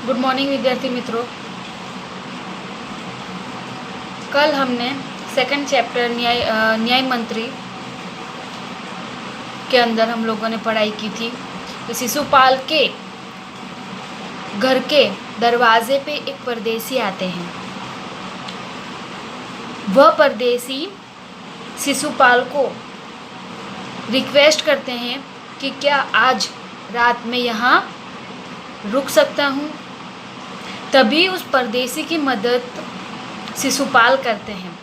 Good morning विद्यार्थी मित्रों। कल हमने सेकंड चैप्टर न्याय मंत्री के अंदर हम लोगों ने पढ़ाई की थी। तो शिशुपाल के घर के दरवाजे पे एक परदेसी आते हैं। वह परदेसी शिशुपाल को रिक्वेस्ट करते हैं कि क्या आज रात में यहाँ रुक सकता हूँ। तभी उस परदेसी की मदद शिशुपाल करते हैं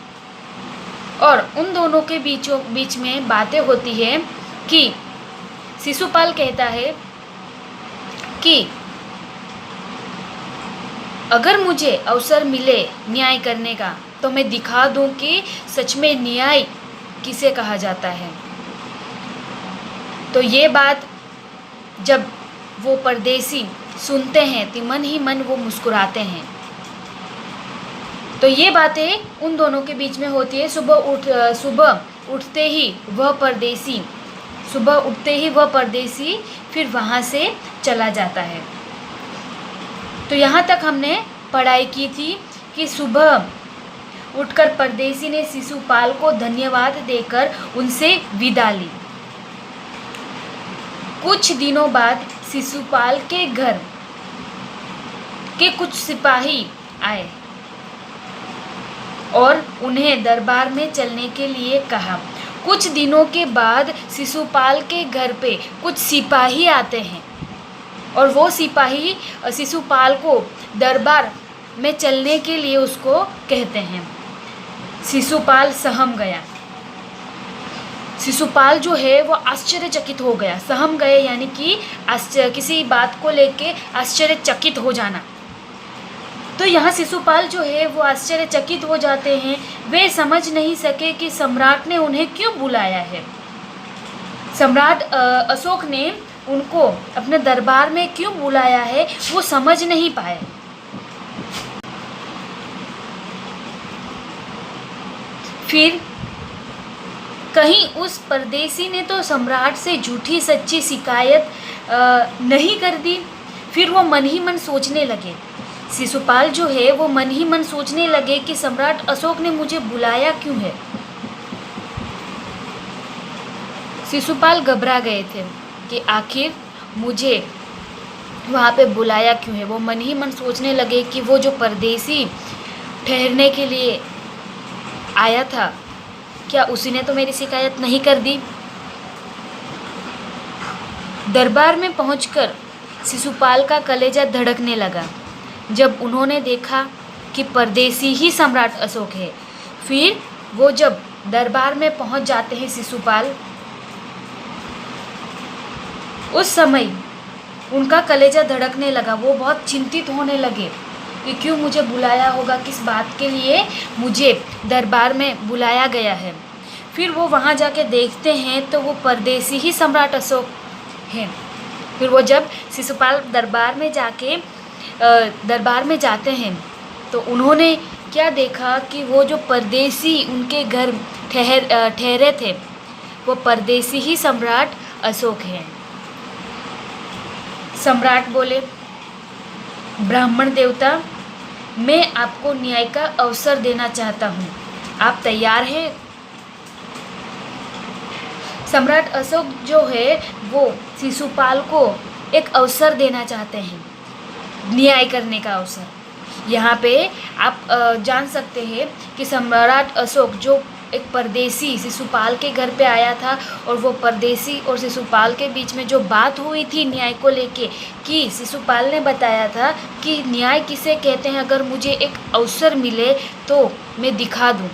और उन दोनों के बीच में बातें होती है कि शिशुपाल कहता है कि अगर मुझे अवसर मिले न्याय करने का तो मैं दिखा दूं कि सच में न्याय किसे कहा जाता है। तो ये बात जब वो परदेसी सुनते हैं तो मन ही मन वो मुस्कुराते हैं। तो ये बातें उन दोनों के बीच में होती है। सुबह उठते ही वह परदेसी फिर वहाँ से चला जाता है। तो यहाँ तक हमने पढ़ाई की थी कि सुबह उठकर परदेसी ने शिशुपाल को धन्यवाद देकर उनसे विदा ली। कुछ दिनों बाद शिशुपाल के घर के कुछ सिपाही आए और उन्हें दरबार में चलने के लिए कहा। कुछ दिनों के बाद शिशुपाल के घर पे कुछ सिपाही आते हैं और वो सिपाही शिशुपाल को दरबार में चलने के लिए उसको कहते हैं। शिशुपाल सहम गया। शिशुपाल जो है वो आश्चर्यचकित हो गया। सहम गए यानी कि किसी बात को लेके आश्चर्यचकित हो जाना। तो यहाँ शिशुपाल जो है वो आश्चर्यचकित हो जाते हैं। वे समझ नहीं सके कि सम्राट ने उन्हें क्यों बुलाया है। सम्राट अशोक ने उनको अपने दरबार में क्यों बुलाया है वो समझ नहीं पाए। फिर कहीं उस परदेसी ने तो सम्राट से झूठी सच्ची शिकायत नहीं कर दी। फिर वो मन ही मन सोचने लगे। शिशुपाल जो है वो मन ही मन सोचने लगे कि सम्राट अशोक ने मुझे बुलाया क्यों है। शिशुपाल घबरा गए थे कि आखिर मुझे वहाँ पे बुलाया क्यों है। वो मन ही मन सोचने लगे कि वो जो परदेसी ठहरने के लिए आया था क्या उसी ने तो मेरी शिकायत नहीं कर दी। दरबार में पहुंचकर शिशुपाल का कलेजा धड़कने लगा जब उन्होंने देखा कि परदेसी ही सम्राट अशोक है। फिर वो जब दरबार में पहुंच जाते हैं शिशुपाल, उस समय उनका कलेजा धड़कने लगा। वो बहुत चिंतित होने लगे कि क्यों मुझे बुलाया होगा, किस बात के लिए मुझे दरबार में बुलाया गया है। फिर वो वहाँ जाके देखते हैं तो वो परदेसी ही सम्राट अशोक हैं। फिर वो जब शिशुपाल दरबार में जाते हैं तो उन्होंने क्या देखा कि वो जो परदेसी उनके घर ठहरे थे वो परदेसी ही सम्राट अशोक हैं। सम्राट बोले, ब्राह्मण देवता, मैं आपको न्याय का अवसर देना चाहता हूँ, आप तैयार हैं? सम्राट अशोक जो है वो शिशुपाल को एक अवसर देना चाहते हैं, न्याय करने का अवसर। यहाँ पे आप जान सकते हैं कि सम्राट अशोक जो एक परदेसी शिशुपाल के घर पे आया था और वो परदेसी और शिशुपाल के बीच में जो बात हुई थी न्याय को लेके कि शिशुपाल ने बताया था कि न्याय किसे कहते हैं, अगर मुझे एक अवसर मिले तो मैं दिखा दूं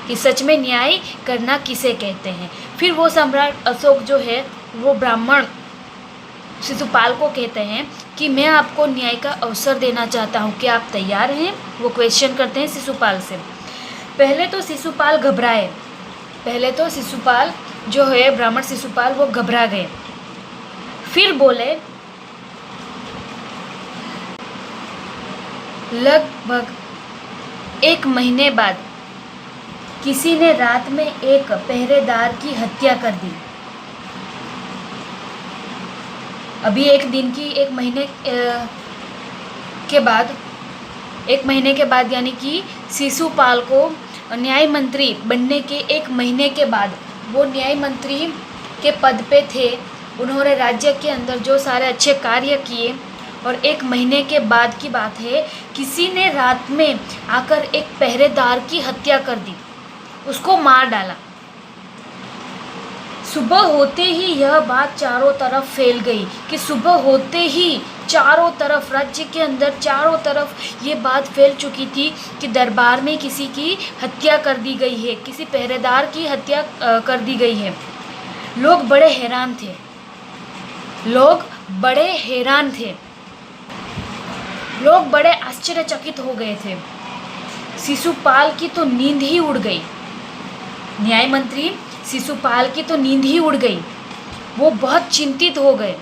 कि सच में न्याय करना किसे कहते हैं। फिर वो सम्राट अशोक जो है वो ब्राह्मण शिशुपाल को कहते हैं कि मैं आपको न्याय का अवसर देना चाहता हूँ, क्या आप तैयार हैं? वो क्वेश्चन करते हैं शिशुपाल से। पहले तो शिशुपाल घबराए। पहले तो शिशुपाल जो है ब्राह्मण शिशुपाल वो घबरा गए। फिर बोले, लगभग 1 महीने बाद किसी ने रात में एक पहरेदार की हत्या कर दी। अभी 1 दिन की 1 महीने के बाद, 1 महीने के बाद, यानी कि शिशुपाल को न्याय मंत्री बनने के 1 महीने के बाद वो न्याय मंत्री के पद पे थे। उन्होंने राज्य के अंदर जो सारे अच्छे कार्य किए, और 1 महीने के बाद की बात है, किसी ने रात में आकर एक पहरेदार की हत्या कर दी, उसको मार डाला। सुबह होते ही यह बात चारों तरफ फैल गई कि सुबह होते ही चारों तरफ, राज्य के अंदर चारों तरफ ये बात फैल चुकी थी कि दरबार में किसी की हत्या कर दी गई है, किसी पहरेदार की हत्या कर दी गई है। लोग बड़े हैरान थे, लोग बड़े हैरान थे, लोग बड़े आश्चर्यचकित हो गए थे। शिशुपाल की तो नींद ही उड़ गई, न्याय मंत्री शिशुपाल की तो नींद ही उड़ गई। वो बहुत चिंतित हो गए।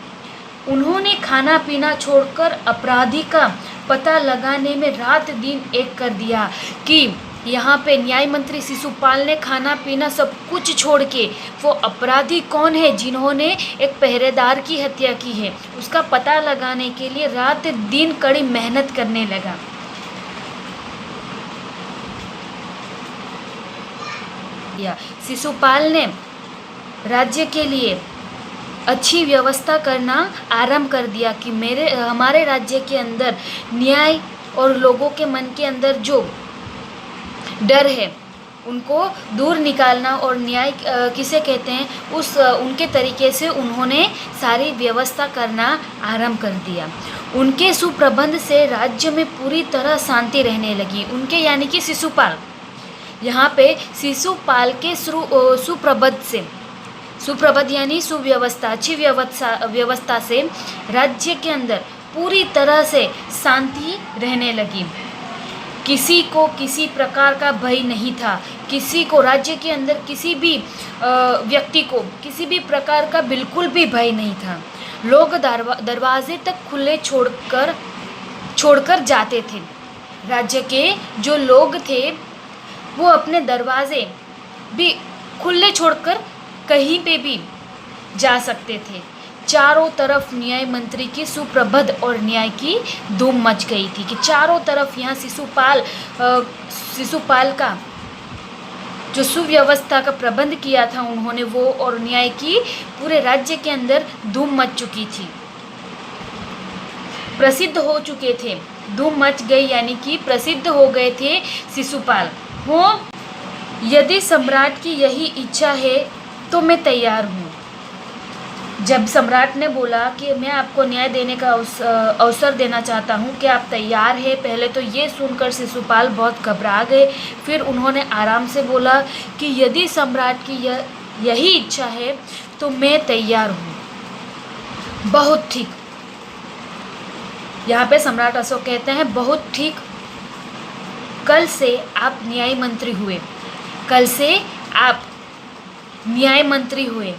उन्होंने खाना पीना छोड़कर अपराधी का पता लगाने में रात दिन एक कर दिया कि यहाँ पे न्याय मंत्री शिशुपाल ने खाना पीना सब कुछ छोड़ के वो अपराधी कौन है जिन्होंने एक पहरेदार की हत्या की है, उसका पता लगाने के लिए रात दिन कड़ी मेहनत करने लगा। शिशुपाल ने राज्य के लिए अच्छी व्यवस्था करना आरंभ कर दिया कि हमारे राज्य के अंदर न्याय और लोगों के मन के अंदर जो डर है उनको दूर निकालना, और न्याय किसे कहते हैं उनके तरीके से उन्होंने सारी व्यवस्था करना आरंभ कर दिया। उनके सुप्रबंध से राज्य में पूरी तरह शांति रहने लगी। उनके यानी कि शिशुपाल, यहाँ पे शिशुपाल के सुप्रबंध से, सुप्रबंध यानी सुव्यवस्था, अच्छी व्यवस्था से राज्य के अंदर पूरी तरह से शांति रहने लगी। किसी को किसी प्रकार का भय नहीं था, किसी को राज्य के अंदर किसी भी व्यक्ति को किसी भी प्रकार का बिल्कुल भी भय नहीं था। लोग दरवाजे तक खुले छोड़कर जाते थे। राज्य के जो लोग थे वो अपने दरवाजे भी खुले छोड़कर कहीं पे भी जा सकते थे। चारों तरफ न्याय मंत्री की सुप्रबंध और न्याय की धूम मच गई थी कि चारों तरफ यहाँ शिशुपाल का जो सुव्यवस्था का प्रबंध किया था उन्होंने, वो और न्याय की पूरे राज्य के अंदर धूम मच चुकी थी, प्रसिद्ध हो चुके थे। धूम मच गई यानी कि प्रसिद्ध हो गए थे शिशुपाल। वो यदि सम्राट की यही इच्छा है तो मैं तैयार हूँ। जब सम्राट ने बोला कि मैं आपको न्याय देने का अवसर देना चाहता हूँ, क्या आप तैयार हैं? पहले तो ये सुनकर शिशुपाल बहुत घबरा गए। फिर उन्होंने आराम से बोला कि यदि सम्राट की यही इच्छा है तो मैं तैयार हूँ। बहुत ठीक। यहाँ पे सम्राट अशोक कहते हैं बहुत ठीक, कल से आप न्याय मंत्री हुए, कल से आप न्याय मंत्री हुए,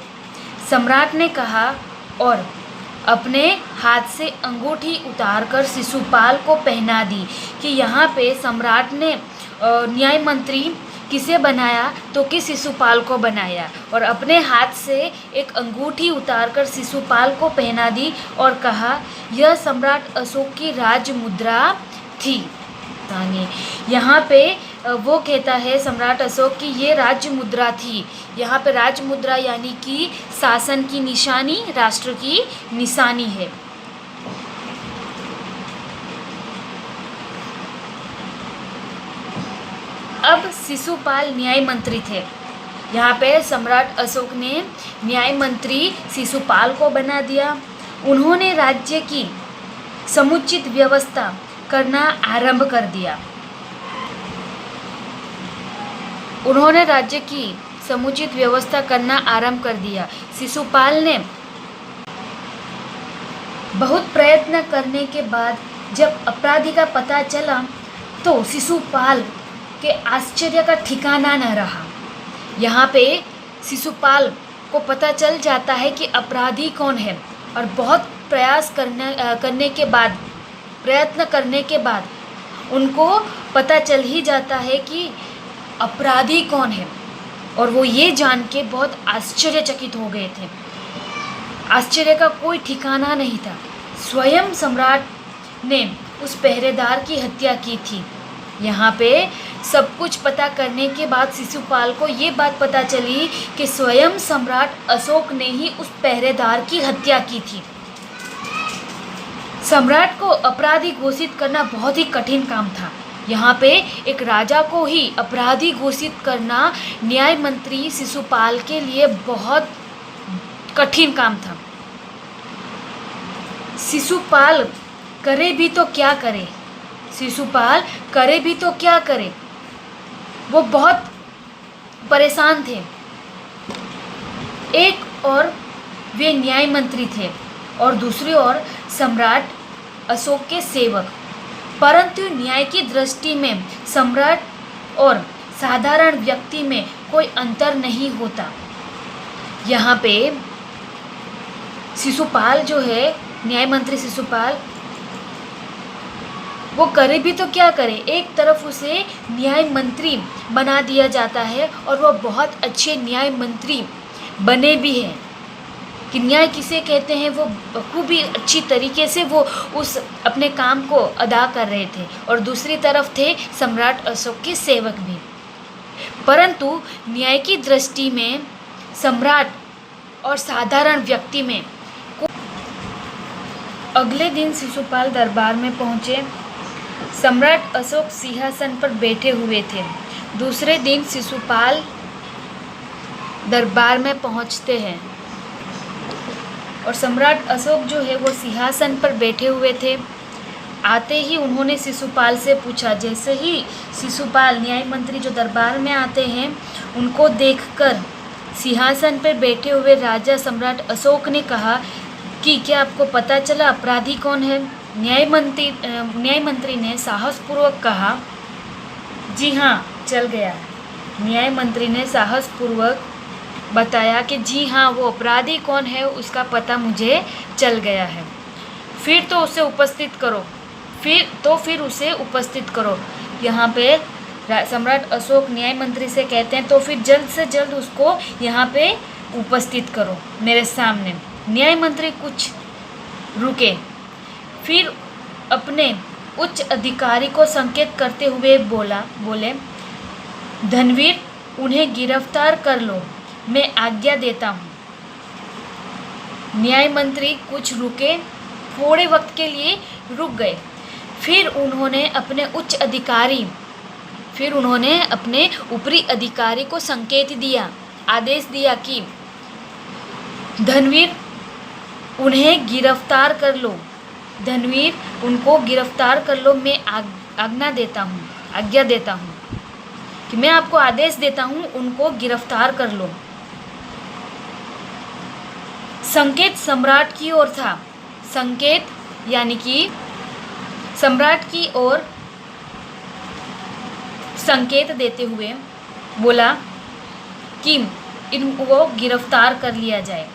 सम्राट ने कहा और अपने हाथ से अंगूठी उतारकर शिशुपाल को पहना दी कि यहाँ पे सम्राट ने न्याय मंत्री किसे बनाया तो कि शिशुपाल को बनाया, और अपने हाथ से एक अंगूठी उतारकर शिशुपाल को पहना दी और कहा यह सम्राट अशोक की राज मुद्रा थी। यहाँ पे वो कहता है सम्राट अशोक की ये राज्य मुद्रा थी। यहाँ पे राज मुद्रा यानी कि शासन की निशानी, राष्ट्र की निशानी है। अब शिशुपाल न्याय मंत्री थे। यहाँ पे सम्राट अशोक ने न्याय मंत्री शिशुपाल को बना दिया। उन्होंने राज्य की समुचित व्यवस्था करना आरंभ कर दिया। उन्होंने राज्य की समुचित व्यवस्था करना आरंभ कर दिया। शिशुपाल ने बहुत प्रयत्न करने के बाद जब अपराधी का पता चला तो शिशुपाल के आश्चर्य का ठिकाना न रहा। यहाँ पे शिशुपाल को पता चल जाता है कि अपराधी कौन है, और बहुत प्रयत्न करने के बाद उनको पता चल ही जाता है कि अपराधी कौन है, और वो ये जान के बहुत आश्चर्यचकित हो गए थे। आश्चर्य का कोई ठिकाना नहीं था। स्वयं सम्राट ने उस पहरेदार की हत्या की थी। यहाँ पे सब कुछ पता करने के बाद शिशुपाल को ये बात पता चली कि स्वयं सम्राट अशोक ने ही उस पहरेदार की हत्या की थी। सम्राट को अपराधी घोषित करना बहुत ही कठिन काम था। यहाँ पे एक राजा को ही अपराधी घोषित करना न्याय मंत्री शिशुपाल के लिए बहुत कठिन काम था। शिशुपाल करे भी तो क्या करे, शिशुपाल करे भी तो क्या करे, वो बहुत परेशान थे। एक और वे न्याय मंत्री थे और दूसरी ओर सम्राट अशोक के सेवक। परंतु न्याय की दृष्टि में सम्राट और साधारण व्यक्ति में कोई अंतर नहीं होता। यहाँ पे शिशुपाल जो है, न्याय मंत्री शिशुपाल, वो करे भी तो क्या करे, एक तरफ उसे न्याय मंत्री बना दिया जाता है और वह बहुत अच्छे न्याय मंत्री बने भी हैं कि न्याय किसे कहते हैं, वो बखूबी अच्छी तरीके से वो उस अपने काम को अदा कर रहे थे। और दूसरी तरफ थे सम्राट अशोक के सेवक भी। परंतु न्याय की दृष्टि में सम्राट और साधारण व्यक्ति में अगले दिन शिशुपाल दरबार में पहुँचे। सम्राट अशोक सिंहासन पर बैठे हुए थे। दूसरे दिन शिशुपाल दरबार में पहुंचते हैं और सम्राट अशोक जो है वो सिंहासन पर बैठे हुए थे। आते ही उन्होंने शिशुपाल से पूछा। जैसे ही शिशुपाल न्याय मंत्री जो दरबार में आते हैं, उनको देखकर सिंहासन पर बैठे हुए राजा सम्राट अशोक ने कहा कि क्या आपको पता चला अपराधी कौन है? न्याय मंत्री ने साहसपूर्वक कहा, जी हाँ, चल गया। न्याय मंत्री ने साहसपूर्वक बताया कि जी हाँ, वो अपराधी कौन है उसका पता मुझे चल गया है। फिर तो उसे उपस्थित करो। फिर उसे उपस्थित करो। यहाँ पे सम्राट अशोक न्याय मंत्री से कहते हैं, तो फिर जल्द से जल्द उसको यहाँ पे उपस्थित करो मेरे सामने। न्याय मंत्री कुछ रुके, फिर अपने उच्च अधिकारी को संकेत करते हुए बोले, धनवीर, उन्हें गिरफ्तार कर लो, मैं आज्ञा देता हूँ। न्याय मंत्री कुछ रुके, थोड़े वक्त के लिए रुक गए। फिर उन्होंने अपने ऊपरी अधिकारी को संकेत दिया, आदेश दिया कि धनवीर, उन्हें गिरफ्तार कर लो। धनवीर, उनको गिरफ्तार कर लो, मैं आज्ञा देता हूँ कि मैं आपको आदेश देता हूँ, उनको गिरफ्तार कर लो। संकेत सम्राट की ओर था। संकेत यानी कि सम्राट की ओर संकेत देते हुए बोला कि इनको गिरफ्तार कर लिया जाए।